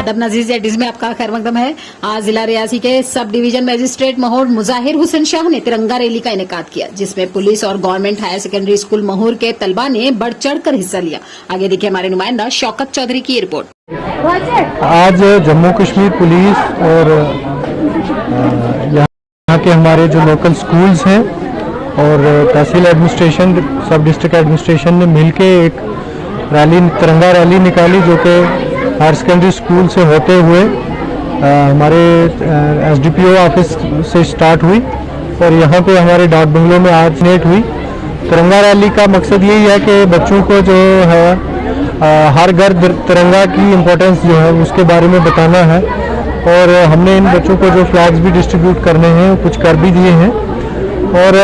आदब नजीज एडिस में आपका खैर मकदम है। आज जिला रियासी के sub division magistrate महूर मुजाहिर Hussain Shah ने तिरंगा रैली का इनेकाद किया, जिसमें पुलिस और गवर्नमेंट हायर सेकेंडरी स्कूल महूर के तलबा ने बढ़ चढ़कर हिस्सा लिया। आगे देखिए हमारे नुमाइंदा शौकत चौधरी की रिपोर्ट। आज जम्मू कश्मीर पुलिस और यहाँ के हमारे जो लोकल स्कूल्स हैं और तहसील एडमिनिस्ट्रेशन, सब डिस्ट्रिक्ट एडमिनिस्ट्रेशन ने मिलके एक रैली, तिरंगा रैली निकाली, जो कि हायर सेकेंडरी स्कूल से होते हुए हमारे एसडीपीओ ऑफिस से स्टार्ट हुई और यहाँ पे हमारे डाक बंगलों में आज नेट हुई। तिरंगा रैली का मकसद यही है कि बच्चों को जो है हर घर तिरंगा की इम्पोर्टेंस जो है उसके बारे में बताना है और हमने इन बच्चों को जो फ्लैग्स भी डिस्ट्रीब्यूट करने हैं कुछ कर भी दिए हैं और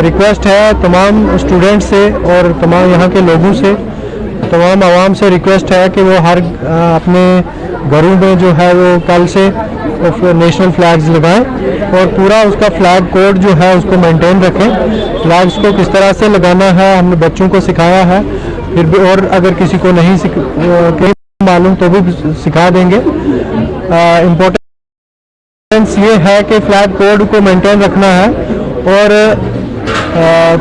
रिक्वेस्ट है तमाम स्टूडेंट से और तमाम यहाँ के लोगों से, तमाम आवाम से रिक्वेस्ट है कि वो हर अपने घरों में जो है वो कल से नेशनल फ्लैग्स लगाएं और पूरा उसका फ्लैग कोड जो है उसको मेंटेन रखें। फ्लैग्स को किस तरह से लगाना है हमने बच्चों को सिखाया है, फिर भी और अगर किसी को नहीं मालूम तो भी सिखा देंगे। इम्पोर्टेंस ये है कि फ्लैग कोड को मेंटेन रखना है और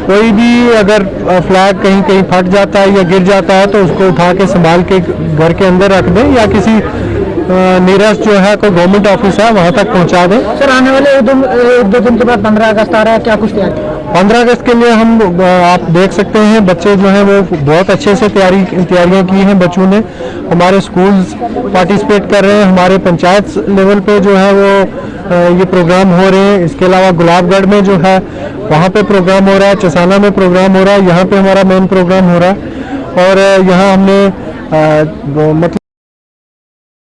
कोई भी अगर फ्लैग कहीं कहीं फट जाता है या गिर जाता है तो उसको उठा के संभाल के घर के अंदर रख दें या किसी नियरेस्ट जो है कोई गवर्नमेंट ऑफिस है वहाँ तक पहुँचा दें। सर, आने वाले एक दो दिन के बाद 15 अगस्त आ रहा है, क्या कुछ तैयारी? 15 अगस्त के लिए हम आप देख सकते हैं बच्चे जो हैं वो बहुत अच्छे से तैयारियां की हैं बच्चों ने। हमारे स्कूल्स पार्टिसिपेट कर रहे हैं, हमारे पंचायत लेवल पे जो है वो ये प्रोग्राम हो रहे हैं। इसके अलावा गुलाबगढ़ में जो है वहाँ पे प्रोग्राम हो रहा है, चसाना में प्रोग्राम हो रहा है, यहाँ पे हमारा मेन प्रोग्राम हो रहा है और यहाँ हमने मतलब